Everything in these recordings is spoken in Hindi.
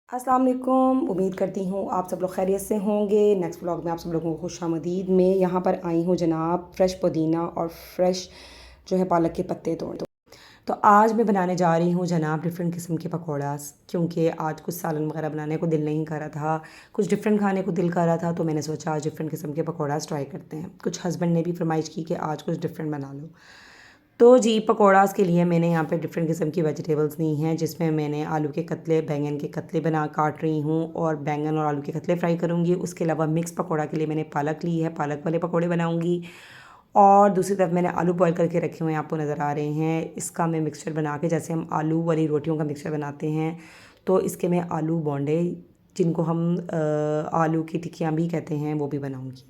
अस्सलाम वालेकुम। उम्मीद करती हूँ आप सब लोग खैरियत से होंगे। नेक्स्ट व्लॉग में आप सब लोगों को खुशामदीद। मैं यहाँ पर आई हूँ जनाब फ्रेश पुदीना और फ्रेश जो है पालक के पत्ते तोड़ दो। तो आज मैं बनाने जा रही हूँ जनाब डिफरेंट किस्म के पकौड़ा, क्योंकि आज कुछ सालन वगैरह बनाने को दिल नहीं कर रहा था, कुछ डिफरेंट खाने को दिल कर रहा था। तो मैंने सोचा आज डिफरेंट किस्म के पकौड़ा ट्राई करते हैं। कुछ हस्बैंड ने भी फरमाइश की कि आज कुछ डिफरेंट बना लो। तो जी पकौड़ास के लिए मैंने यहाँ पे डिफरेंट किस्म की वेजिटेबल्स ली हैं, जिसमें मैंने आलू के कतले, बैंगन के कतले बना काट रही हूँ और बैंगन और आलू के कतले फ्राई करूँगी। उसके अलावा मिक्स पकौड़ा के लिए मैंने पालक ली है, पालक वाले पकौड़े बनाऊँगी। और दूसरी तरफ मैंने आलू बॉयल करके रखे हुए हैं, आपको नज़र आ रहे हैं। इसका मैं मिक्सचर बना के, जैसे हम आलू वाली रोटियों का मिक्सचर बनाते हैं, तो इसके मैं आलू बोंडे, जिनको हम आलू की टिक्कियाँ भी कहते हैं, वो भी बनाऊँगी।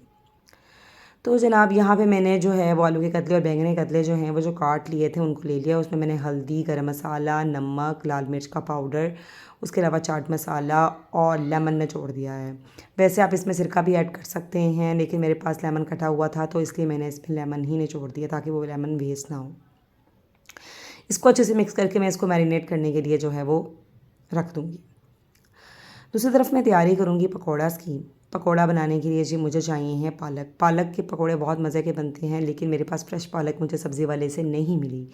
तो जनाब यहाँ पे मैंने जो है वो आलू के कतले और बैंगन के कतले जो हैं वो जो काट लिए थे उनको ले लिया। उसमें मैंने हल्दी, गरम मसाला, नमक, लाल मिर्च का पाउडर, उसके अलावा चाट मसाला और लेमन निचोड़ दिया है। वैसे आप इसमें सिरका भी ऐड कर सकते हैं, लेकिन मेरे पास लेमन कटा हुआ था तो इसलिए मैंने इसमें लेमन ही निचोड़ दिया ताकि वो लेमन वेस्ट ना हो। इसको अच्छे से मिक्स करके मैं इसको मैरिनेट करने के लिए जो है वो रख दूँगी। दूसरी तरफ मैं तैयारी करूँगी पकौड़ास की। पकौड़ा बनाने के लिए जी मुझे चाहिए हैं पालक। पालक के पकौड़े बहुत मज़े के बनते हैं, लेकिन मेरे पास फ्रेश पालक मुझे सब्ज़ी वाले से नहीं मिली।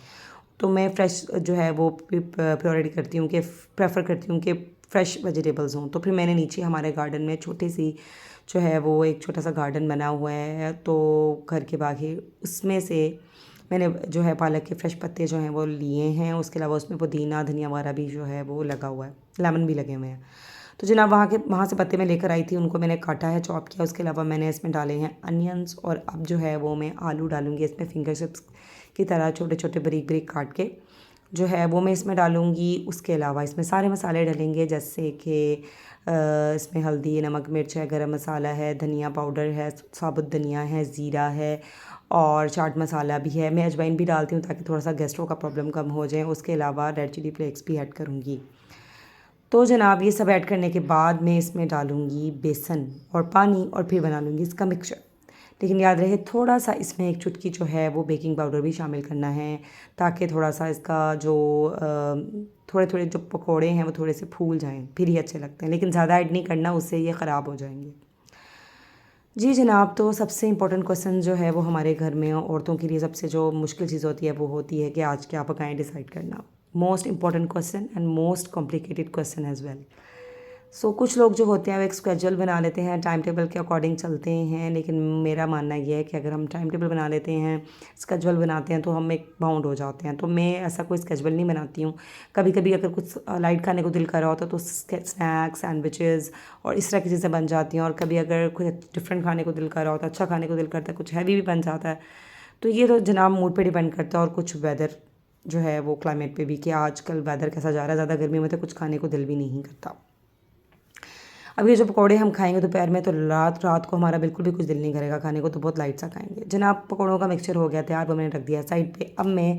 तो मैं फ़्रेश जो है वो प्रायोरिटी करती हूँ कि प्रेफर करती हूँ कि फ़्रेश वेजिटेबल्स हों। तो फिर मैंने नीचे हमारे गार्डन में छोटी सी जो है वो एक छोटा सा गार्डन बना हुआ है, तो घर के बाहर उसमें से मैंने जो है पालक के फ़्रेश पत्ते जो हैं वो लिए हैं। उसके अलावा उसमें पुदीना, धनिया वगैरह भी जो है वो लगा हुआ है, लेमन भी लगे हुए हैं। तो जनाब वहाँ से पत्ते मैं लेकर आई थी, उनको मैंने काटा है, चॉप किया। उसके अलावा मैंने इसमें डाले हैं अनियंस, और अब जो है वो मैं आलू डालूँगी इसमें, फिंगर चिप्स की तरह छोटे छोटे बारीक बारीक काट के जो है वो मैं इसमें डालूँगी। उसके अलावा इसमें सारे मसाले डलेंगे, जैसे कि इसमें हल्दी, नमक, मिर्च है, गरम मसाला है, धनिया पाउडर है, साबुत धनिया है, ज़ीरा है और चाट मसाला भी है। मैं अजवाइन भी डालती हूँ ताकि थोड़ा सा गैस्ट्रो का प्रॉब्लम कम हो जाए। उसके अलावा रेड चिली फ्लेक्स भी ऐड करूँगी। तो जनाब ये सब ऐड करने के बाद मैं इसमें डालूँगी बेसन और पानी और फिर बना लूँगी इसका मिक्सचर। लेकिन याद रहे थोड़ा सा इसमें एक चुटकी जो है वो बेकिंग पाउडर भी शामिल करना है, ताकि थोड़ा सा इसका जो थोड़े थोड़े जो पकोड़े हैं वो थोड़े से फूल जाएं, फिर ही अच्छे लगते हैं। लेकिन ज़्यादा ऐड नहीं करना, उससे ये ख़राब हो जाएंगे। जी जनाब, तो सबसे इम्पोर्टेंट क्वेश्चन जो है वो हमारे घर में औरतों के लिए सबसे जो मुश्किल चीज़ होती है वो होती है कि आज क्या पकाएं, डिसाइड करना। Most important question and most complicated question as well. So कुछ लोग जो होते हैं वो एक स्केड्यूल बना लेते हैं, टाइम टेबल के अकॉर्डिंग चलते हैं, लेकिन मेरा मानना ये है कि अगर हम टाइम टेबल बना लेते हैं, स्केड्यूल बनाते हैं, तो हम एक बाउंड हो जाते हैं। तो मैं ऐसा कोई स्केड्यूल नहीं बनाती हूँ। कभी कभी अगर कुछ लाइट खाने को दिल कर रहा होता है तो स्नैक्स, सैंडविचेज़ और इस तरह की चीज़ें बन जाती हैं। और कभी अगर कुछ डिफरेंट खाने को दिल कर रहा होता है, अच्छा खाने को दिल करता है, कुछ हैवी भी बन जाता है। तो ये तो जनाब मूड पे डिपेंड करता है, और कुछ वेदर जो है वो क्लाइमेट पे भी, कि आजकल वेदर कैसा जा रहा है। ज़्यादा गर्मी में तो कुछ खाने को दिल भी नहीं करता। अब ये जो पकौड़े हम खाएंगे दोपहर में, तो रात रात को हमारा बिल्कुल भी कुछ दिल नहीं करेगा खाने को, तो बहुत लाइट सा खाएंगे। जनाब पकौड़ों का मिक्सचर हो गया तैयार, वो मैंने रख दिया साइड पे। अब मैं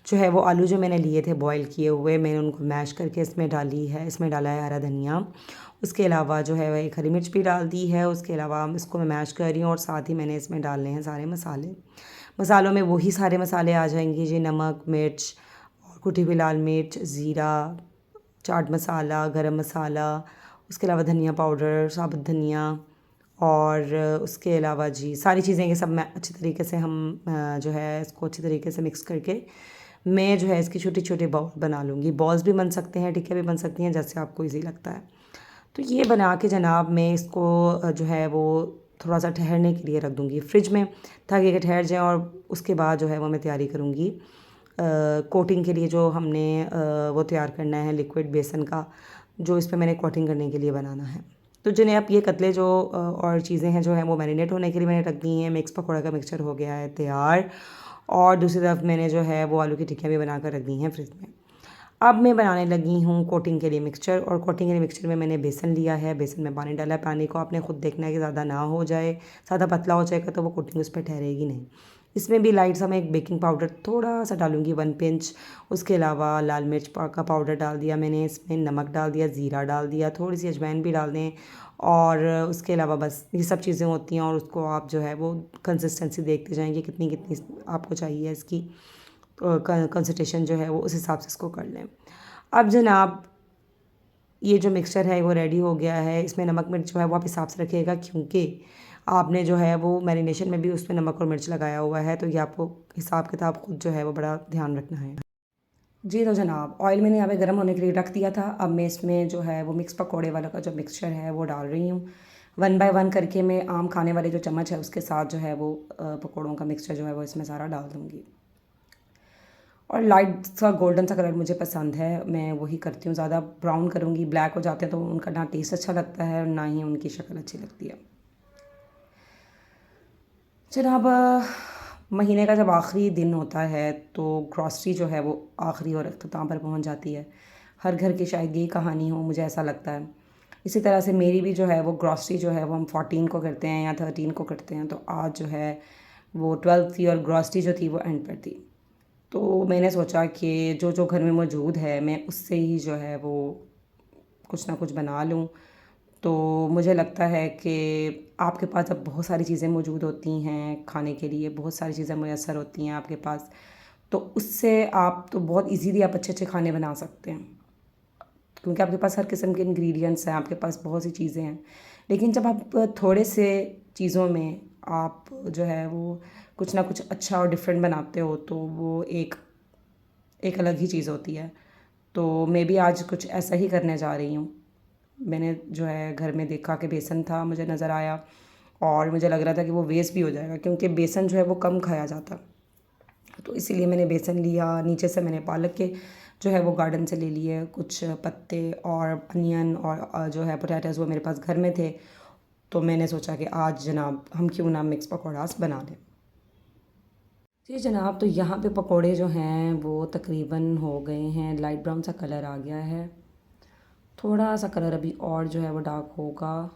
जो है वो आलू जो मैंने लिए थे बॉईल किए हुए, मैंने उनको मैश करके इसमें डाली है। इसमें डाला है हरा धनिया, उसके अलावा जो है वह एक हरी मिर्च भी डाल दी है। उसके अलावा इसको मैं मैश कर रही हूँ, और साथ ही मैंने इसमें डालने हैं सारे मसाले। मसालों में वही सारे मसाले आ जाएंगे जी, नमक, मिर्च और कुटी हुई लाल मिर्च, ज़ीरा, चाट मसाला, गरम मसाला, उसके अलावा धनिया पाउडर, साबुत धनिया, और उसके अलावा जी सारी चीज़ें ये सब मैं अच्छी तरीके से हम जो है इसको अच्छी तरीके से मिक्स करके मैं जो है इसकी छोटी छोटी बॉल बना लूँगी। बॉल्स भी बन सकते हैं, टिक्कियाँ भी बन सकती हैं, जैसे आपको ईजी लगता है। तो ये बना के जनाब मैं इसको जो है वो थोड़ा सा ठहरने के लिए रख दूँगी फ्रिज में, ताकि ये ठहर जाए। और उसके बाद जो है वो मैं तैयारी करूँगी कोटिंग के लिए। जो हमने वो तैयार करना है लिक्विड बेसन का, जो इस पर मैंने कोटिंग करने के लिए बनाना है। तो जिन्हें आप ये कतले जो और चीज़ें हैं जो है वो मैरिनेट होने के लिए मैंने रख दी हैं। मिक्स पकौड़ा का मिक्सचर हो गया है तैयार, और दूसरी तरफ मैंने जो है वो आलू की टिक्कियाँ भी बना कर रख दी हैं फ्रिज में। अब मैं बनाने लगी हूँ कोटिंग के लिए मिक्सचर, और कोटिंग के लिए मिक्सचर में मैंने बेसन लिया है, बेसन में पानी डाला है। पानी को आपने खुद देखना है कि ज़्यादा ना हो जाए, ज़्यादा पतला हो जाएगा तो वो कोटिंग उस पर ठहरेगी नहीं। इसमें भी लाइट सा मैं एक बेकिंग पाउडर थोड़ा सा डालूंगी, 1 पिंच। उसके अलावा लाल मिर्च का पाउडर डाल दिया मैंने, इसमें नमक डाल दिया, ज़ीरा डाल दिया, थोड़ी सी अजवाइन भी डाल दें। और उसके अलावा बस ये सब चीज़ें होती हैं, और उसको आप जो है वो कंसिस्टेंसी देखते जाएंगे कितनी कितनी आपको चाहिए इसकी कंसंट्रेशन जो है वो उस हिसाब से इसको कर लें। अब जनाब ये जो मिक्सचर है वो रेडी हो गया है। इसमें नमक मिर्च जो है वो आप हिसाब से रखिएगा, क्योंकि आपने जो है वो मैरिनेशन में भी उसमें नमक और मिर्च लगाया हुआ है, तो ये आपको हिसाब किताब खुद जो है वो बड़ा ध्यान रखना है। जी तो जनाब, ऑयल मैंने यहाँ पे गर्म होने के लिए रख दिया था। अब मैं इसमें जो है वो मिक्स पकौड़े वाला का जो मिक्सचर है वो डाल रही हूँ। 1 बाय 1 करके मैं आम खाने वाले जो चम्मच है उसके साथ जो है वो पकौड़ों का मिक्सचर जो है वो इसमें सारा डाल दूँगी। और लाइट सा गोल्डन सा कलर मुझे पसंद है, मैं वही करती हूँ। ज़्यादा ब्राउन करूँगी, ब्लैक हो जाते हैं तो उनका ना टेस्ट अच्छा लगता है और ना ही उनकी शक्ल अच्छी लगती है। जनाब, महीने का जब आखिरी दिन होता है तो ग्रॉसरी जो है वो आखिरी और अख्ताम पर पहुंच जाती है। हर घर की शायद यही कहानी हो, मुझे ऐसा लगता है। इसी तरह से मेरी भी जो है वो ग्रॉसरी जो है वो हम 14 को करते हैं या 13 को करते हैं, तो आज जो है वो 12 थी और ग्रॉसरी जो थी वो एंड पर थी। तो मैंने सोचा कि जो जो घर में मौजूद है मैं उससे ही जो है वो कुछ ना कुछ बना लूँ। तो मुझे लगता है कि आपके पास जब बहुत सारी चीज़ें मौजूद होती हैं खाने के लिए, बहुत सारी चीज़ें मुयस्सर होती हैं आपके पास, तो उससे आप तो बहुत इजीली आप अच्छे अच्छे खाने बना सकते हैं, क्योंकि आपके पास हर किस्म के इंग्रेडिएंट्स हैं, आपके पास बहुत सी चीज़ें हैं। लेकिन जब आप थोड़े से चीज़ों में आप जो है वो कुछ ना कुछ अच्छा और डिफरेंट बनाते हो तो वो एक एक अलग ही चीज़ होती है। तो मैं भी आज कुछ ऐसा ही करने जा रही हूँ। मैंने जो है घर में देखा कि बेसन था, मुझे नज़र आया और मुझे लग रहा था कि वो वेस्ट भी हो जाएगा, क्योंकि बेसन जो है वो कम खाया जाता। तो इसीलिए मैंने बेसन लिया। नीचे से मैंने पालक के जो है वो गार्डन से ले लिए कुछ पत्ते, और अनियन और जो है पोटैटोज़ वो मेरे पास घर में थे। तो मैंने सोचा कि आज जनाब हम क्यों ना मिक्स पकौड़ास बना लें। जी जनाब, तो यहाँ पे पकोड़े जो हैं वो तकरीबन हो गए हैं, लाइट ब्राउन सा कलर आ गया है। थोड़ा सा कलर अभी और जो है वो डार्क होगा,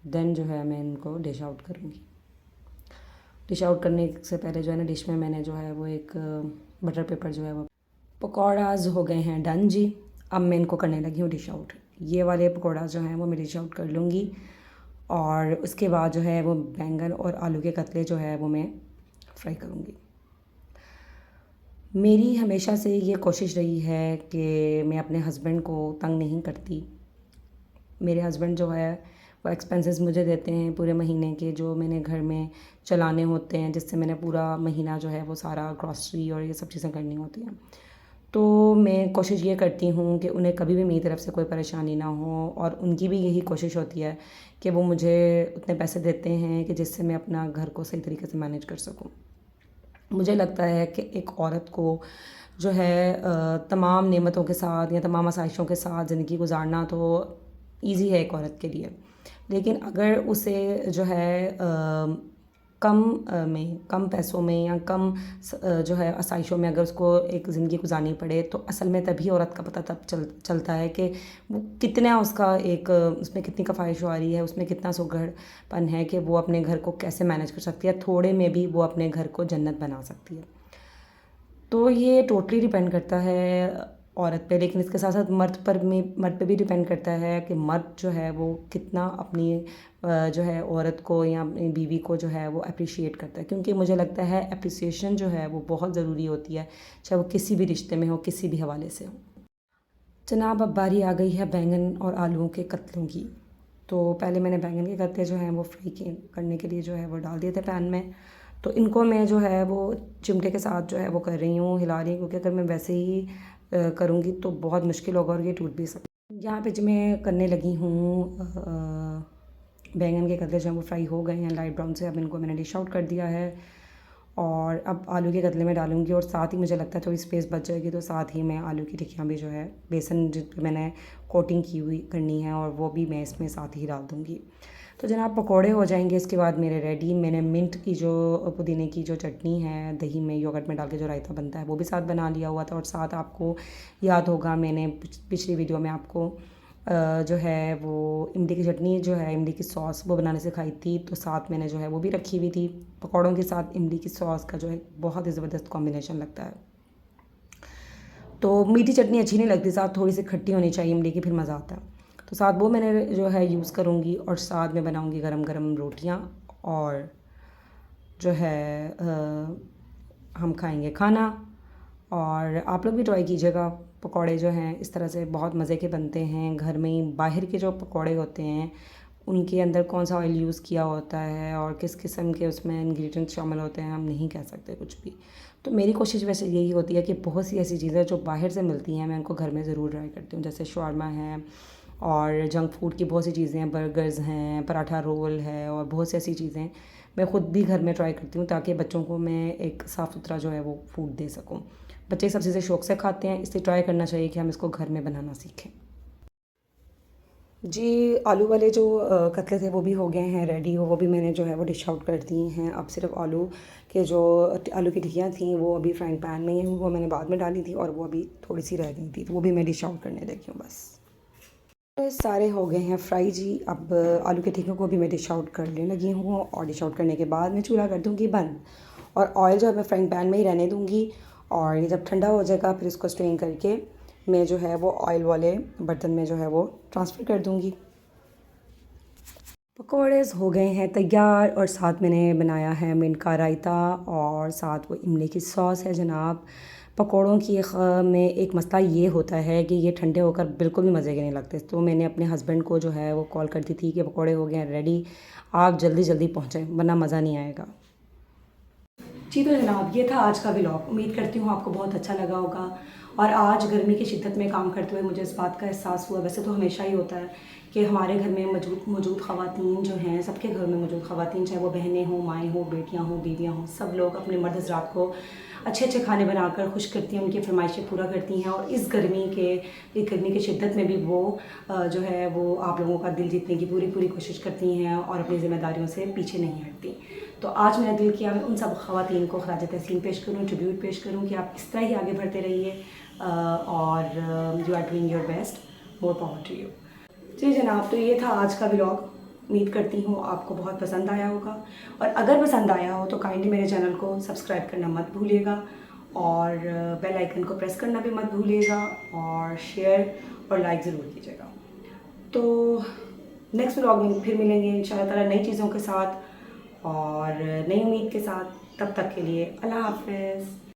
देन जो है मैं इनको डिश आउट करूँगी। डिश आउट करने से पहले जो है ना, डिश में मैंने जो है वो एक बटर पेपर जो है वो पकौड़ाज हो गए हैं डन जी। अब मैं इनको करने लगी हूँ डिश आउट। ये वाले पकौड़ा जो हैं वो मैं डिश आउट कर लूँगी, और उसके बाद जो है वो बैंगन और आलू के कतले जो है वो मैं फ्राई करूँगी। मेरी हमेशा से ये कोशिश रही है कि मैं अपने हस्बैंड को तंग नहीं करती। मेरे हस्बैंड जो है वो एक्सपेंसेस मुझे देते हैं पूरे महीने के, जो मैंने घर में चलाने होते हैं, जिससे मैंने पूरा महीना जो है वो सारा ग्रॉसरी और ये सब चीज़ें करनी होती हैं। तो मैं कोशिश ये करती हूँ कि उन्हें कभी भी मेरी तरफ़ से कोई परेशानी ना हो, और उनकी भी यही कोशिश होती है कि वो मुझे उतने पैसे देते हैं कि जिससे मैं अपना घर को सही तरीके से मैनेज कर सकूँ। मुझे लगता है कि एक औरत को जो है तमाम नेमतों के साथ या तमाम आसाइशों के साथ ज़िंदगी गुजारना तो ईज़ी है एक औरत के लिए, लेकिन अगर उसे जो है कम पैसों में या जो है आसाइशों में अगर उसको एक ज़िंदगी गुजारनी पड़े, तो असल में तभी औरत का पता तब चलता है कि वो कितना उसका एक उसमें कितनी कफ़ायशवारी है, उसमें कितना सुघड़पन है कि वो अपने घर को कैसे मैनेज कर सकती है। थोड़े में भी वो अपने घर को जन्नत बना सकती है। तो ये टोटली डिपेंड करता है औरत पे, लेकिन इसके साथ साथ मर्द पे भी डिपेंड करता है कि मर्द जो है वो कितना अपनी जो है औरत को या अपनी बीवी को जो है वो अप्रिशिएट करता है, क्योंकि मुझे लगता है अप्रिसिएशन जो है वो बहुत ज़रूरी होती है, चाहे वो किसी भी रिश्ते में हो, किसी भी हवाले से हो। जनाब, अब बारी आ गई है बैंगन और आलूओं के कतलों की। तो पहले मैंने बैंगन के कतले जो हैं वो फ्राई करने के लिए जो है वो डाल दिए थे पैन में। तो इनको मैं जो है वो चिमटे के साथ जो है वो कर रही हूँ, हिला रही हूँ, क्योंकि अगर मैं वैसे ही करूँगी तो बहुत मुश्किल होगा और ये टूट भी सकता। यहाँ पे जो मैं करने लगी हूँ बैंगन के कतले जो हैं वो फ्राई हो गए हैं लाइट ब्राउन से। अब इनको मैंने डिश आउट कर दिया है, और अब आलू के कतले में डालूँगी, और साथ ही मुझे लगता है थोड़ी स्पेस बच जाएगी तो साथ ही मैं आलू की टिक्कियाँ भी जो है बेसन जिस पे मैंने कोटिंग की हुई करनी है, और वो भी मैं इसमें साथ ही डाल दूँगी। तो जनाब, पकोड़े हो जाएंगे इसके बाद मेरे रेडी। मैंने मिंट की जो पुदीने की जो चटनी है, दही में योगर्ट में डाल के जो रायता बनता है वो भी साथ बना लिया हुआ था, और साथ आपको याद होगा मैंने पिछली वीडियो में आपको जो है वो इमली की चटनी जो है, इमली की सॉस वो बनाने सिखाई थी, तो साथ मैंने जो है वो भी रखी हुई थी। पकौड़ों के साथ इमली की सॉस का जो है बहुत ही ज़बरदस्त कॉम्बिनेशन लगता है। तो मीठी चटनी अच्छी नहीं लगती, साथ थोड़ी सी खट्टी होनी चाहिए इमली की, फिर मज़ा आता है। तो साथ वो मैंने जो है यूज़ करूँगी, और साथ में बनाऊँगी गरम गरम रोटियाँ, और जो है हम खाएंगे खाना। और आप लोग भी ट्राई कीजिएगा, पकौड़े जो हैं इस तरह से बहुत मज़े के बनते हैं घर में ही। बाहर के जो पकौड़े होते हैं उनके अंदर कौन सा ऑयल यूज़ किया होता है और किस किस्म के उसमें इंग्रेडिएंट्स शामिल होते हैं हम नहीं कह सकते कुछ भी। तो मेरी कोशिश वैसे यही होती है कि बहुत सी ऐसी चीज़ें जो बाहर से मिलती हैं मैं उनको घर में ज़रूर ट्राई करती हूँ, जैसे शवारमा है और जंक फूड की बहुत सी चीज़ें हैं, बर्गर्स हैं, पराठा रोल है और बहुत सी ऐसी चीज़ें मैं ख़ुद भी घर में ट्राई करती हूँ ताकि बच्चों को मैं एक साफ़ सुथरा जो है वो फूड दे सकूँ। बच्चे सब चीज़ें शौक़ से खाते हैं, इसलिए ट्राई करना चाहिए कि हम इसको घर में बनाना सीखें। जी, आलू वाले जो कतले थे वो भी हो गए हैं रेडी, वो भी मैंने जो है वो डिश आउट कर दिए हैं। अब सिर्फ आलू के जो आलू की टिक्कियाँ थी वो अभी फ्राइंग पैन में ही, वो मैंने बाद में डाली थी और वो अभी थोड़ी सी रह गई थी, तो वो भी मैं डिश आउट करने लगी हूँ बस। तो सारे हो गए हैं फ्राई जी। अब आलू के टिक्कियों को भी मैं डिश आउट करने लगी हूँ और डिश आउट करने के बाद मैं चूल्हा कर दूँगी बंद और ऑयल जो है मैं फ्राइंग पैन में ही रहने दूँगी और ये जब ठंडा हो जाएगा फिर इसको स्ट्रेन करके मैं जो है वो ऑयल वाले बर्तन में जो है वो ट्रांसफ़र कर दूँगी। पकौड़े हो गए हैं तैयार और साथ मैंने बनाया है मिंट का रायता और साथ वो इमली की सॉस है जनाब। पकौड़ों की में एक मसला ये होता है कि ये ठंडे होकर बिल्कुल भी मज़े के नहीं लगते, तो मैंने अपने हस्बैंड को जो है वो कॉल कर दी थी कि पकौड़े हो गए हैं रेडी, आप जल्दी जल्दी पहुँचें वरना मज़ा नहीं आएगा। जी तो जनाब ये था आज का व्लॉग, उम्मीद करती हूँ आपको बहुत अच्छा लगा होगा। और आज गर्मी की शिद्दत में काम करते हुए मुझे इस बात का एहसास हुआ, वैसे तो हमेशा ही होता है कि हमारे घर में मौजूद ख़वातीन जो हैं, सबके घर में मौजूद ख़वातीन, चाहे वो बहनें हों, माएँ हों, बेटियाँ हों, बीवियाँ हों, सब लोग अपने मर्द हज़रात को अच्छे अच्छे खाने बनाकर खुश करती हैं, उनकी फरमाइशें पूरा करती हैं और इस गर्मी की शिद्दत में भी वो जो है वो आप लोगों का दिल जीतने की पूरी कोशिश करती हैं और अपनी ज़िम्मेदारियों से पीछे नहीं हटती। तो आज मेरा दिल किया मैं उन सब ख़वातीन को ख़राज तहसीन पेश करूँ, ट्रिब्यूट पेश करूँ कि आप इस तरह ही आगे बढ़ते रहिए और you are doing your best, more power to you. जी जनाब, तो ये था आज का व्लॉग। उम्मीद करती हूँ आपको बहुत पसंद आया होगा और अगर पसंद आया हो तो काइंडली मेरे चैनल को सब्सक्राइब करना मत भूलिएगा और बेल आइकन को प्रेस करना भी मत भूलिएगा और शेयर और लाइक ज़रूर कीजिएगा। तो नेक्स्ट व्लॉग में फिर मिलेंगे इंशाल्लाह ताला नई चीज़ों के साथ और नई उम्मीद के साथ। तब तक के लिए अल्लाह हाफ़िज़।